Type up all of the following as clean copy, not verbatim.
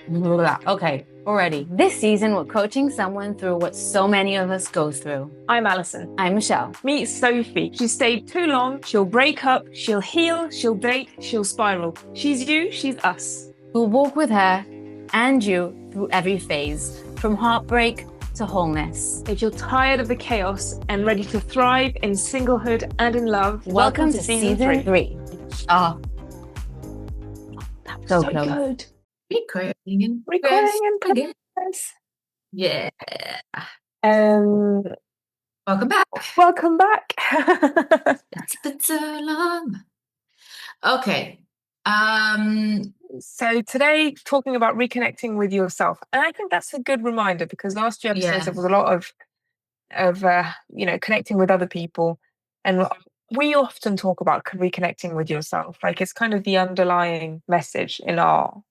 Okay, already. This season, we're coaching someone through what so many of us go through. I'm Alison. I'm Michelle. Meet Sophie. She stayed too long, she'll break up, she'll heal, she'll date, she'll spiral. She's you, she's us. We'll walk with her and you through every phase, from heartbreak to wholeness. If you're tired of the chaos and ready to thrive in singlehood and in love, welcome to season 3. Oh, so close. Good. Recording in progress. Yeah. Welcome back. Welcome back. It's been so long. Okay. So today, talking about reconnecting with yourself, and I think that's a good reminder because last few episodes there was a lot of connecting with other people, and we often talk about reconnecting with yourself. Like it's kind of the underlying message in our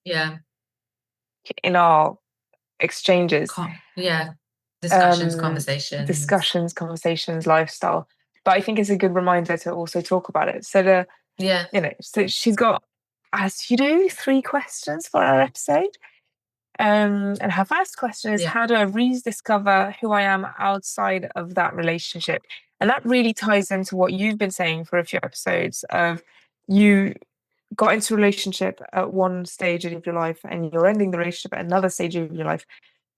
exchanges. Conversations, lifestyle. But I think it's a good reminder to also talk about it. So so she's got, as you do, 3 questions for our episode. And her first question is, how do I rediscover who I am outside of that relationship? And that really ties into what you've been saying for a few episodes of you got into a relationship at one stage of your life and you're ending the relationship at another stage of your life.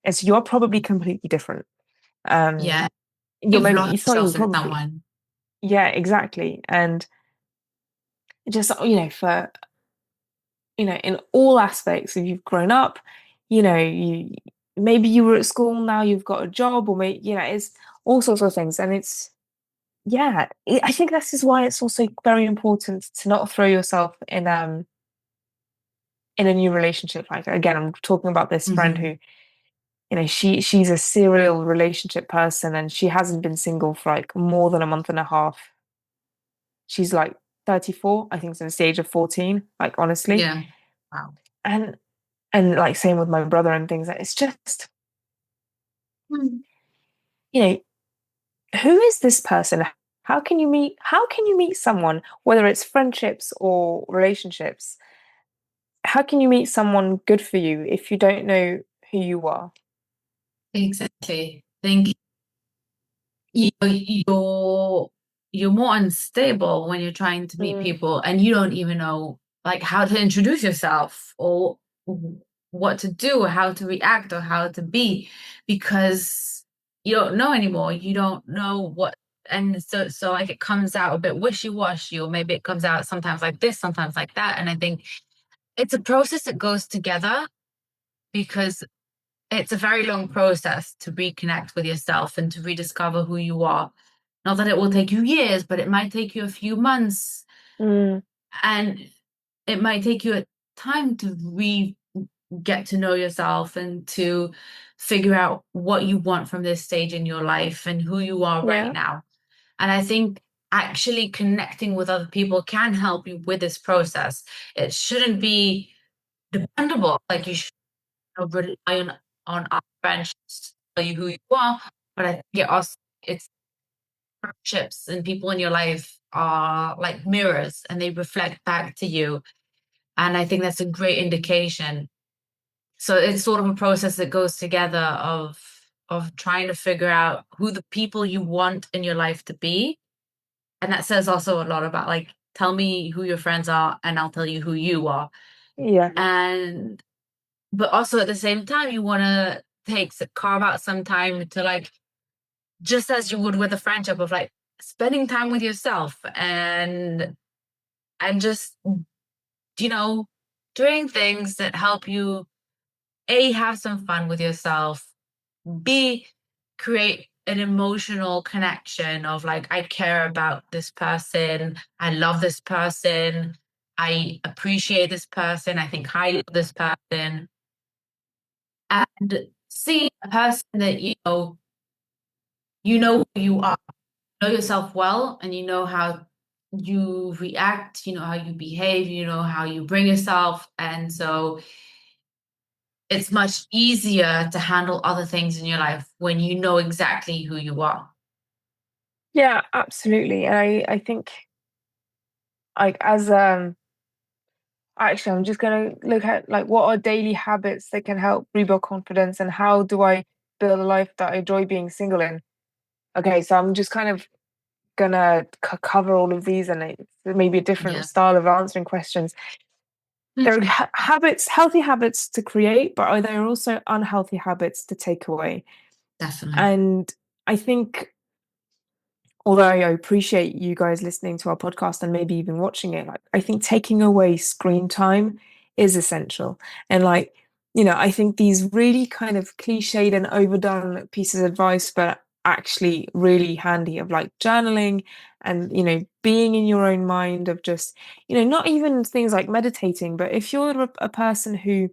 And so you're probably completely different. You've lost yourself in someone. Yeah, exactly. And just, for, in all aspects, if you've grown up, maybe you were at school, now you've got a job, or maybe, it's all sorts of things. And I think this is why it's also very important to not throw yourself in a new relationship. Like, again, I'm talking about this friend who, she's a serial relationship person and she hasn't been single for like more than a month and a half. She's like 34, I think, since the age of 14, like, honestly. Yeah. Wow. And like same with my brother and things. It's just, who is this person? How can you meet someone, whether it's friendships or relationships? How can you meet someone good for you if you don't know who you are? Exactly. I think you're more unstable when you're trying to meet people and you don't even know like how to introduce yourself or what to do, or how to react, or how to be, because you don't know anymore. You don't know what, and so like it comes out a bit wishy-washy, or maybe it comes out sometimes like this, sometimes like that. And I think it's a process that goes together, because it's a very long process to reconnect with yourself and to rediscover who you are. Not that it will take you years, but it might take you a few months. And it might take you a time to get to know yourself and to figure out what you want from this stage in your life and who you are right now. And I think actually connecting with other people can help you with this process. It shouldn't be dependable. Like, you should rely on our friendships to tell you who you are. But I think it's friendships and people in your life are like mirrors, and they reflect back to you. And I think that's a great indication. So it's sort of a process that goes together of trying to figure out who the people you want in your life to be. And that says also a lot about, like, tell me who your friends are and I'll tell you who you are. But also at the same time, you want to carve out some time to, like, just as you would with a friendship, of like spending time with yourself and just, doing things that help you, A, have some fun with yourself, B, create an emotional connection of like, I care about this person, I love this person, I appreciate this person, I think highly of this person. And see a person that you know who you are, know yourself well, and you know how you react, you know how you behave, you know how you bring yourself. And so it's much easier to handle other things in your life when you know exactly who you are. Yeah, absolutely. And I think, like, as actually, I'm just going to look at like what are daily habits that can help rebuild confidence, and how do I build a life that I enjoy being single in? Okay, so I'm just kind of gonna cover all of these, and it's maybe a different style of answering questions. There are habits, healthy habits to create, but there are also unhealthy habits to take away. Definitely. And I think, although I appreciate you guys listening to our podcast and maybe even watching it, like, I think taking away screen time is essential. And like, I think these really kind of cliched and overdone pieces of advice, but actually really handy, of like journaling and, being in your own mind, of just, not even things like meditating, but if you're a person who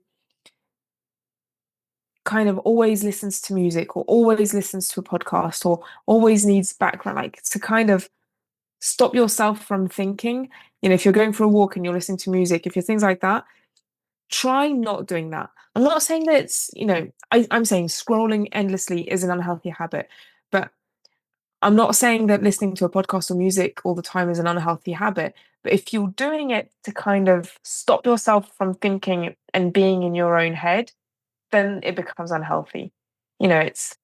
kind of always listens to music or always listens to a podcast or always needs background, like, to kind of stop yourself from thinking. If you're going for a walk and you're listening to music, if you're things like that, try not doing that. I'm not saying that it's, I'm saying scrolling endlessly is an unhealthy habit, but I'm not saying that listening to a podcast or music all the time is an unhealthy habit. But if you're doing it to kind of stop yourself from thinking and being in your own head, then it becomes unhealthy. It's,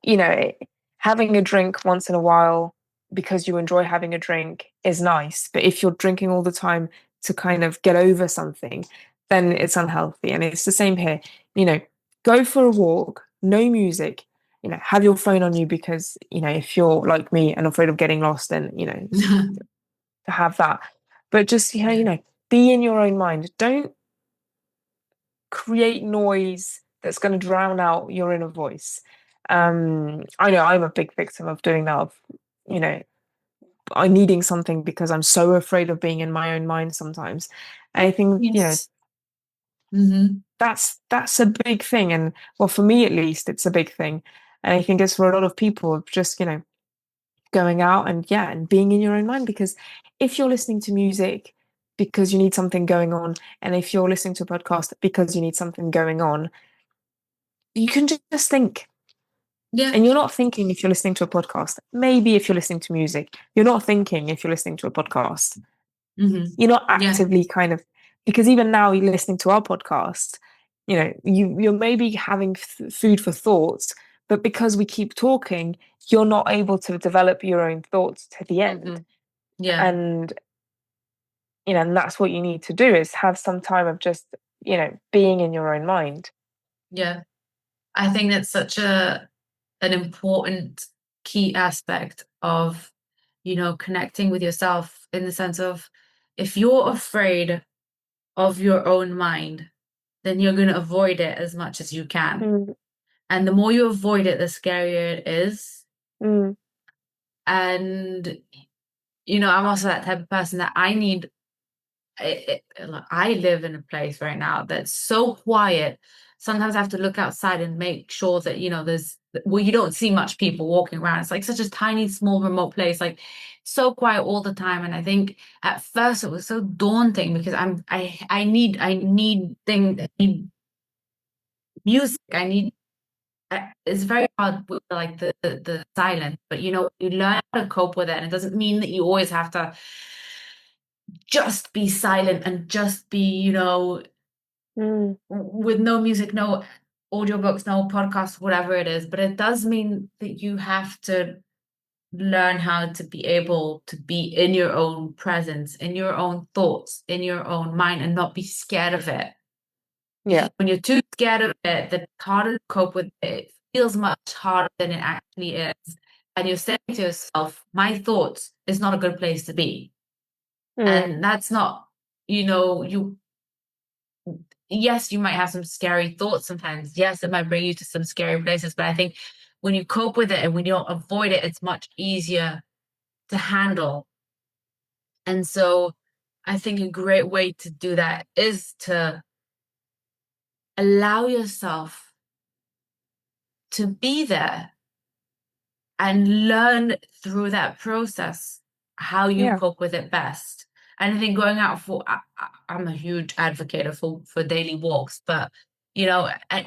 you know, having a drink once in a while because you enjoy having a drink is nice. But if you're drinking all the time to kind of get over something, then it's unhealthy. And it's the same here. Go for a walk, no music, have your phone on you because, if you're like me and afraid of getting lost, then, to have that. But just, be in your own mind. Don't create noise that's going to drown out your inner voice. I know I'm a big victim of doing that, of, you know, I'm needing something because I'm so afraid of being in my own mind sometimes. And I think, Yes. that's a big thing. And well, for me at least, it's a big thing. And I think it's for a lot of people of just, going out and being in your own mind. Because if you're listening to music because you need something going on, and if you're listening to a podcast because you need something going on, you can just think. Yeah. And you're not thinking if you're listening to a podcast. Maybe if you're listening to music, you're not thinking if you're listening to a podcast. You're not actively kind of, because even now you're listening to our podcast, you're maybe having food for thoughts, but because we keep talking, you're not able to develop your own thoughts to the end. Yeah. And, and that's what you need to do, is have some time of just, being in your own mind. Yeah. I think that's such an important key aspect of, connecting with yourself, in the sense of, if you're afraid of your own mind, then you're going to avoid it as much as you can. And the more you avoid it, the scarier it is. And, I'm also that type of person that I need. I live in a place right now that's so quiet. Sometimes I have to look outside and make sure that, you don't see much people walking around. It's like such a tiny, small, remote place, like so quiet all the time. And I think at first it was so daunting because I need things, I need music. It's very hard with like the silence, but you learn how to cope with it. And it doesn't mean that you always have to just be silent and just be, with no music, no audiobooks, no podcasts, whatever it is. But it does mean that you have to learn how to be able to be in your own presence, in your own thoughts, in your own mind, and not be scared of it. Yeah. When you're too scared of it, that's harder to cope with it. It feels much harder than it actually is. And you're saying to yourself, my thoughts is not a good place to be. And that's not, yes, you might have some scary thoughts sometimes. Yes, it might bring you to some scary places. But I think when you cope with it and when you don't avoid it, it's much easier to handle. And so I think a great way to do that is to allow yourself to be there and learn through that process how you cope with it best. And I think going out I'm a huge advocate for daily walks, but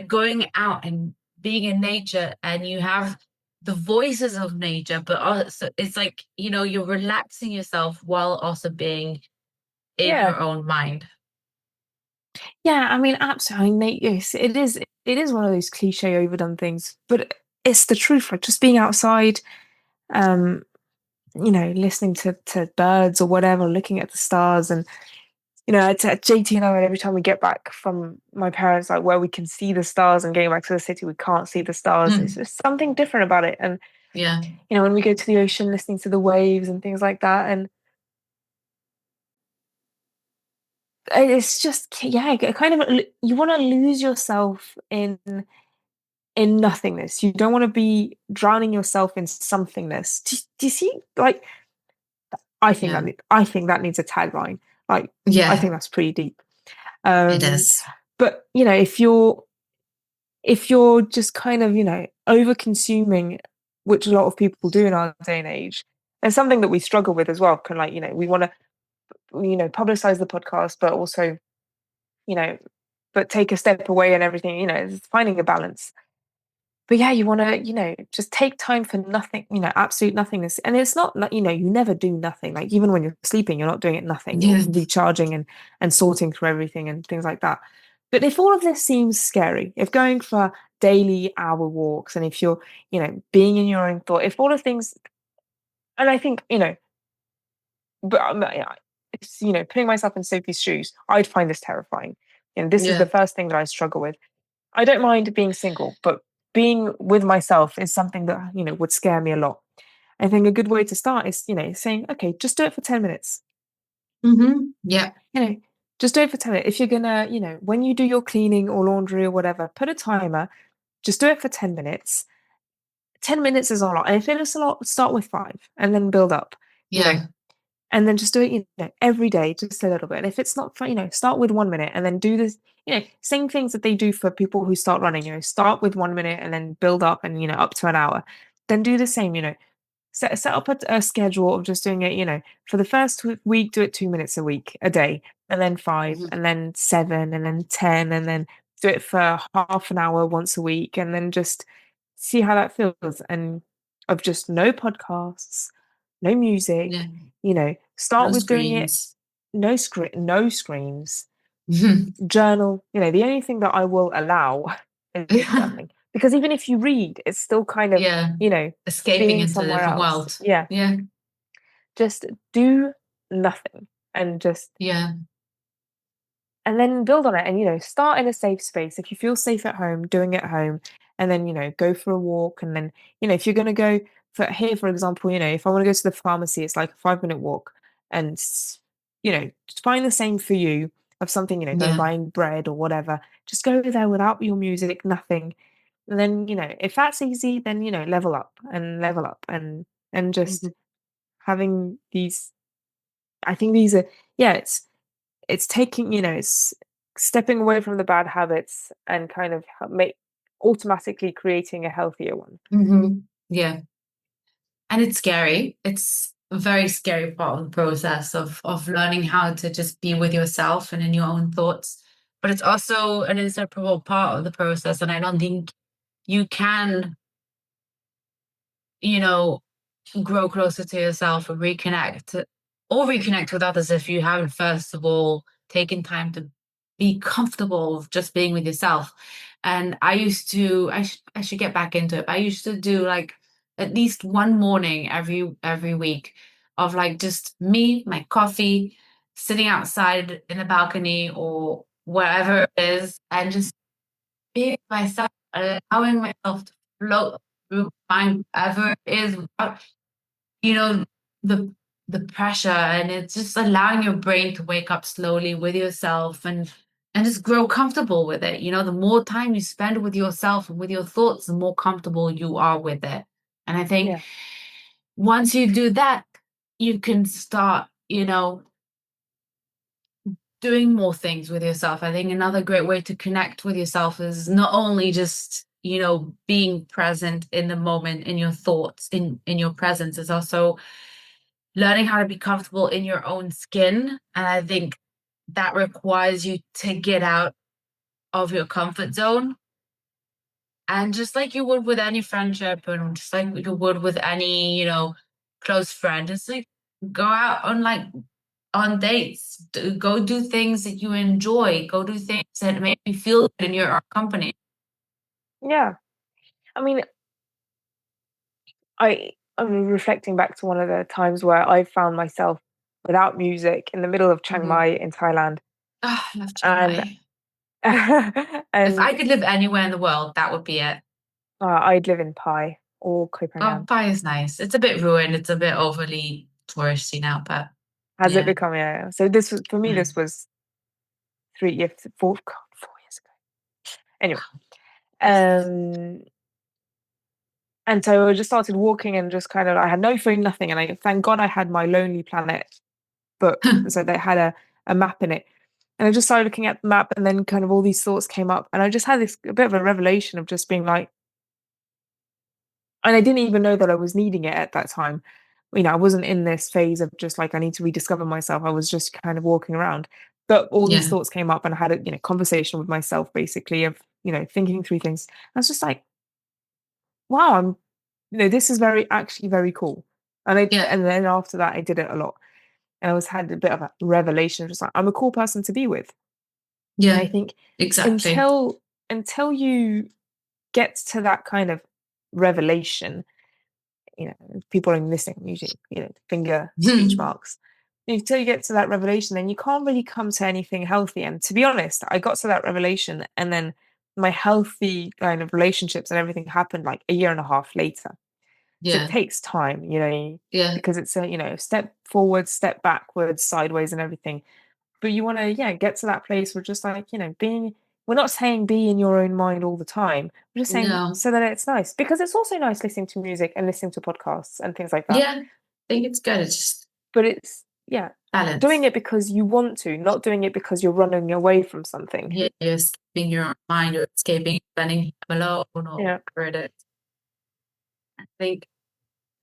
going out and being in nature, and you have the voices of nature, but also it's like, you're relaxing yourself while also being in your own mind. Yeah, I mean, absolutely. Yes, it is. It is one of those cliche, overdone things, but it's the truth. Like just being outside, um, listening to birds or whatever, looking at the stars, and at JT and I, every time we get back from my parents, like where we can see the stars, and getting back to the city, we can't see the stars. It's just something different about it. And Yeah. when we go to the ocean, listening to the waves and things like that, and it's just kind of you want to lose yourself in nothingness. You don't want to be drowning yourself in somethingness. Do you see? Like, Yeah. I think that needs a tagline. Like, I Yeah. think that's pretty deep. It is. But if you're just kind of over consuming, which a lot of people do in our day and age, and something that we struggle with as well. Can we want to publicize the podcast, but also you know, but take a step away and everything. It's finding a balance. But yeah, you want to, just take time for nothing, absolute nothingness. And it's not like, you never do nothing. Like even when you're sleeping, you're not doing it nothing. You're Yeah. recharging and sorting through everything and things like that. But if all of this seems scary, if going for daily hour walks and if you're, being in your own thought, if all of things, and I think, but yeah, it's, putting myself in Sophie's shoes, I'd find this terrifying. This is the first thing that I struggle with. I don't mind being single, but being with myself is something that, would scare me a lot. I think a good way to start is, saying, okay, just do it for 10 minutes. Yeah. Just do it for 10 minutes. If you're gonna, when you do your cleaning or laundry or whatever, put a timer, just do it for 10 minutes. 10 minutes is a lot. And if it is a lot, start with 5 and then build up, Yeah. and then just do it, every day, just a little bit. And if it's not fun, start with 1 minute and then do this, same things that they do for people who start running, start with 1 minute and then build up and, up to an hour. Then do the same, set up a schedule of just doing it, for the first week, do it 2 minutes a week, a day, and then 5, and then 7, and then 10, and then do it for half an hour once a week, and then just see how that feels. And of just no podcasts, no music, Yeah. start No with doing it, screens. no screens, journal. The only thing that I will allow is journaling. Because even if you read, it's still kind of, Yeah. Escaping being into a somewhere different else. world. Yeah. Yeah. Just do nothing and just Yeah. and then build on it and start in a safe space. If you feel safe at home, doing it at home, and then go for a walk. And then if you're going to go for example, if I want to go to the pharmacy, it's like a 5-minute walk. And just find the same for you of something, going Yeah. buying bread or whatever. Just go there without your music, nothing. And then if that's easy, then level up and just having these. I think these are, yeah, it's taking, it's stepping away from the bad habits and kind of make automatically creating a healthier one. Yeah. And it's scary. It's a very scary part of the process of learning how to just be with yourself and in your own thoughts. But it's also an inseparable part of the process. And I don't think you can, you know, grow closer to yourself and reconnect with others if you haven't first of all taken time to be comfortable with just being with yourself. And I used to I should get back into it, but I used to do like at least one morning every week of like just me, my coffee, sitting outside in the balcony or wherever it is, and just being myself, allowing myself to float through mind whatever it is without you know, the the pressure, and it's just allowing your brain to wake up slowly with yourself and just grow comfortable with it. The more time you spend with yourself and with your thoughts, the more comfortable you are with it. And I think Yeah. once you do that, you can start, doing more things with yourself. I think another great way to connect with yourself is not only just, being present in the moment, in your thoughts, in your presence, is also learning how to be comfortable in your own skin. And I think that requires you to get out of your comfort zone. And just like you would with any friendship, and just like you would with any, close friend, it's like go out on like on dates, go do things that you enjoy, go do things that make you feel good in your company. Yeah. I mean, I'm reflecting back to one of the times where I found myself without music in the middle of Chiang Mai in Thailand. Oh, I love Chiang And Mai. If and I could live anywhere in the world, that would be it. I'd live in Pai or Koh Oh, Phangan. Pai is nice. It's a bit ruined. It's a bit overly touristy now, but Has it yeah. become? Yeah. So this was, for me, this was 3 years, 4 years ago. Anyway, and so I just started walking and just kind of, I had no phone, nothing, and I thank God I had my Lonely Planet book, so they had a map in it, and I just started looking at the map, and then kind of all these thoughts came up, and I just had this a bit of a revelation of just being like, and I didn't even know that I was needing it at that time. You know, I wasn't in this phase of just like I need to rediscover myself. I was just kind of walking around. But all these Yeah. thoughts came up and I had a, conversation with myself basically of, thinking through things. I was just like, wow, this is actually very cool. Yeah. And then after that I did it a lot. And I had a bit of a revelation, just like I'm a cool person to be with. And Yeah. I think Exactly. until you get to that kind of revelation, people are listening using, finger speech marks. Until you get to that revelation, then you can't really come to anything healthy. And to be honest, I got to that revelation, and then my healthy kind of relationships and everything happened like a year and a half later. So it Yeah. takes time, Yeah. because it's a, step forward, step backwards, sideways, and everything. But you want to, get to that place where just like, we're not saying be in your own mind all the time. We're just saying No. so that it's nice, because it's also nice listening to music and listening to podcasts and things like that. Yeah. I think it's good. It's just But it's, balance. doing it because you want to, not doing it because you're running away from something. Yeah, you're escaping your mind, or escaping spending time alone, or Yeah. whatever it is. I think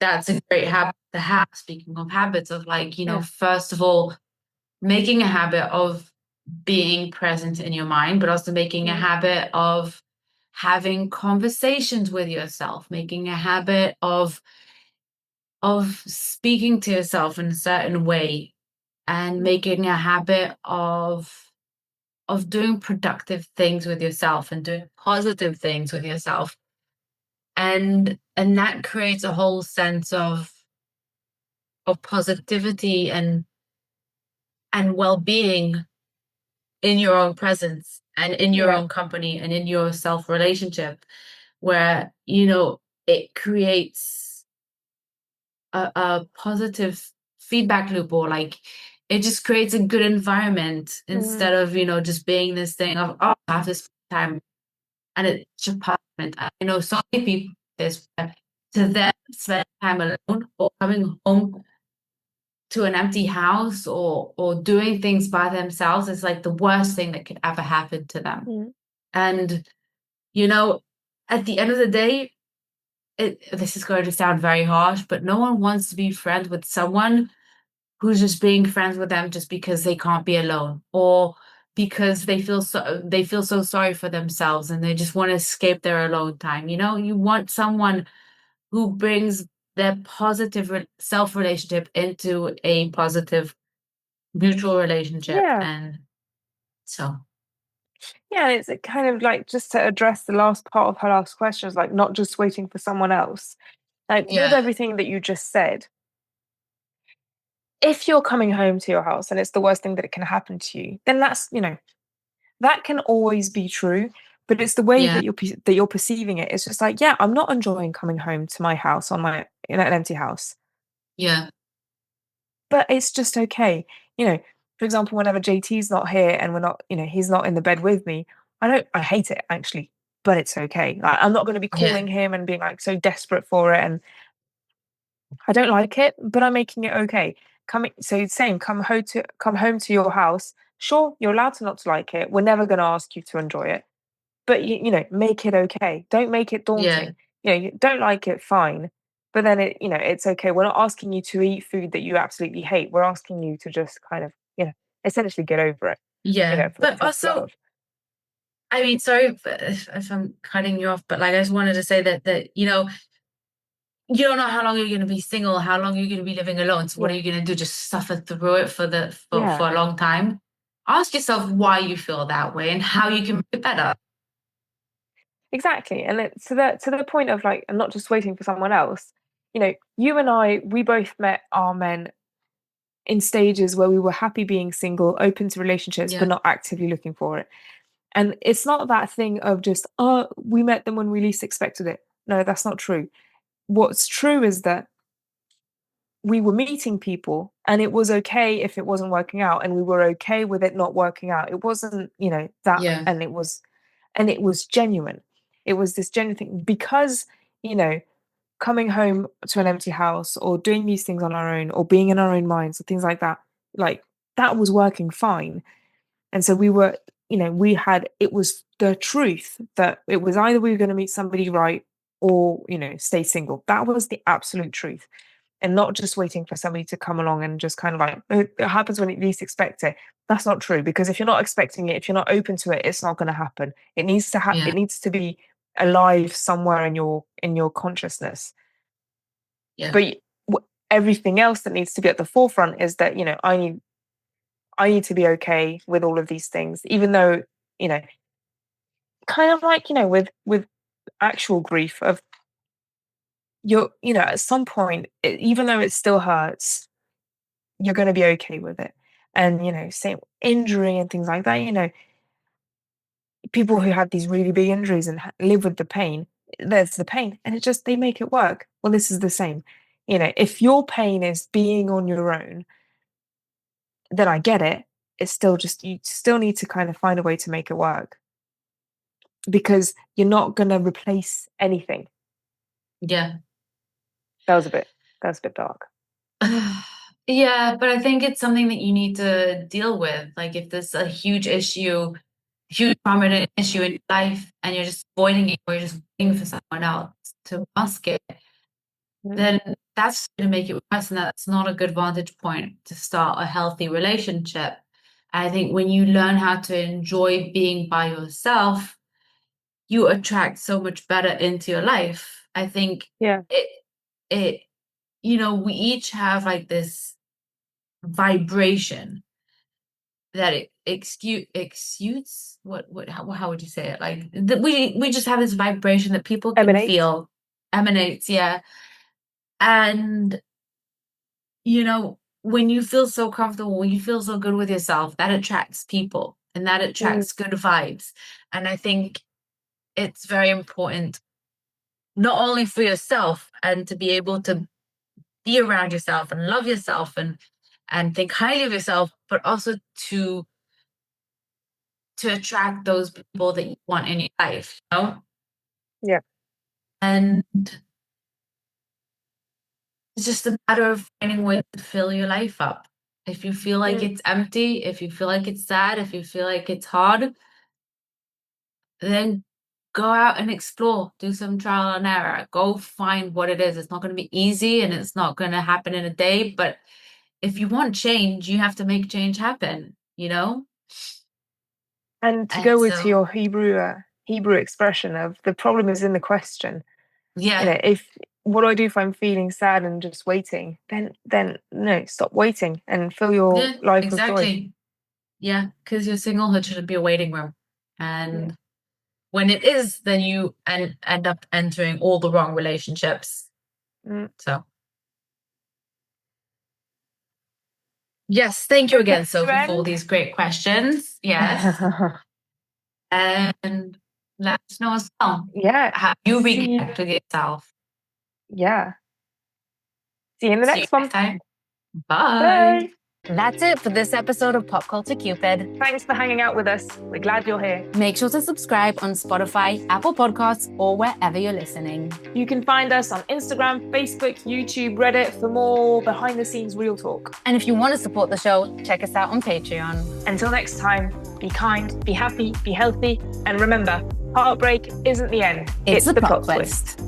that's a great habit to have. Speaking of habits, of like, Yeah. first of all, making a habit of being present in your mind, but also making a habit of having conversations with yourself, making a habit of speaking to yourself in a certain way, and making a habit of doing productive things with yourself and doing positive things with yourself. And that creates a whole sense of positivity and well-being in your own presence and in your Yeah. own company and in your self relationship, where it creates a positive feedback loop, or like it just creates a good environment, instead of just being this thing of, oh, I have this time and it's just punishment. I know so many people this, to them spend time alone or coming home to an empty house, or doing things by themselves is like the worst thing that could ever happen to them. And at the end of the day, this is going to sound very harsh, but no one wants to be friends with someone who's just being friends with them just because they can't be alone, or because they feel so sorry for themselves and they just want to escape their alone time. You want someone who brings their positive self relationship into a positive mutual relationship. Yeah. And so Yeah, it's kind of like, just to address the last part of her last question, is like not just waiting for someone else. Like, with everything that you just said, if you're coming home to your house and it's the worst thing that it can happen to you, then that's, that can always be true. But it's the way that you're perceiving it. It's just like, yeah, I'm not enjoying coming home to my house in an empty house, yeah but it's just okay. For example, whenever JT's not here and we're not, he's not in the bed with me, I hate it actually, but it's okay. Like, I'm not going to be calling him and being like so desperate for it, and I don't like it, but I'm making it okay. Come home to your house. Sure, you're allowed to not to like it. We're never going to ask you to enjoy it, but make it okay. Don't make it yeah daunting. You don't like it, fine, but then it's okay. We're not asking you to eat food that you absolutely hate. We're asking you to just kind of, essentially get over it. For but tough also, love. I mean, sorry if I'm cutting you off, but like I just wanted to say that you don't know how long you're going to be single, how long you're going to be living alone. So what are you going to do? Just suffer through it for a long time? Ask yourself why you feel that way and how you can make it better. Exactly. And to the point of like, and not just waiting for someone else, you know, you and I, we both met our men in stages where we were happy being single, open to relationships, but not actively looking for it. And it's not that thing of just, oh, we met them when we least expected it. No, that's not true. What's true is that we were meeting people and it was okay if it wasn't working out, and we were okay with it not working out. It wasn't, you know, that, and it was genuine. It was this genuine thing because, you know, coming home to an empty house or doing these things on our own or being in our own minds or things like that was working fine. And so we were, you know, it was the truth that it was either we were going to meet somebody right or, you know, stay single. That was the absolute truth. And not just waiting for somebody to come along and just kind of like, it happens when you least expect it. That's not true, because if you're not expecting it, if you're not open to it, it's not going to happen. It needs to happen. It needs to be alive somewhere in your consciousness. But everything else that needs to be at the forefront is that, you know, I need to be okay with all of these things, even though, you know, kind of like, you know, with actual grief of you know, at some point, even though it still hurts, you're going to be okay with it. And, you know, same injury and things like that, you know, people who have these really big injuries and live with the pain, there's the pain and they make it work. Well, this is the same. You know, if your pain is being on your own, then I get it. It's still just, you still need to kind of find a way to make it work, because you're not going to replace anything. Yeah. That was a bit dark. Yeah, but I think it's something that you need to deal with. Like if there's a huge prominent issue in your life and you're just avoiding it, or you're just waiting for someone else to mask it, then that's going to make it worse, and that's not a good vantage point to start a healthy relationship. I think when you learn how to enjoy being by yourself, you attract so much better into your life. I think it you know, we each have like this vibration that it exudes. How would you say it? Like we just have this vibration that people can feel, emanates. Yeah. And you know, when you feel so comfortable, when you feel so good with yourself, that attracts people and that attracts good vibes. And I think it's very important, not only for yourself and to be able to be around yourself and love yourself and think highly of yourself, but also to attract those people that you want in your life, you know? Yeah. And it's just a matter of finding ways to fill your life up. If you feel like it's empty, if you feel like it's sad, if you feel like it's hard, then go out and explore, do some trial and error, go find what it is. It's not going to be easy and it's not going to happen in a day, but if you want change, you have to make change happen, you know? And to go with your Hebrew expression of the problem is in the question. Yeah. You know, what do I do if I'm feeling sad and just waiting? Then no, stop waiting and fill your life with joy. Yeah, because your singlehood shouldn't be a waiting room. And when it is, then you end up entering all the wrong relationships. So yes, thank you again, Sophie, for all these great questions. Yes. And let us know as well. Yeah. How you reconnect with yourself. Yeah. See you in the next one. Time. Bye. That's it for this episode of Pop Culture Cupid. Thanks for hanging out with us. We're glad you're here. Make sure to subscribe on Spotify, Apple Podcasts, or wherever you're listening. You can find us on Instagram, Facebook, YouTube, Reddit for more behind-the-scenes real talk. And if you want to support the show, check us out on Patreon. Until next time, be kind, be happy, be healthy, and remember, heartbreak isn't the end. It's the plot twist.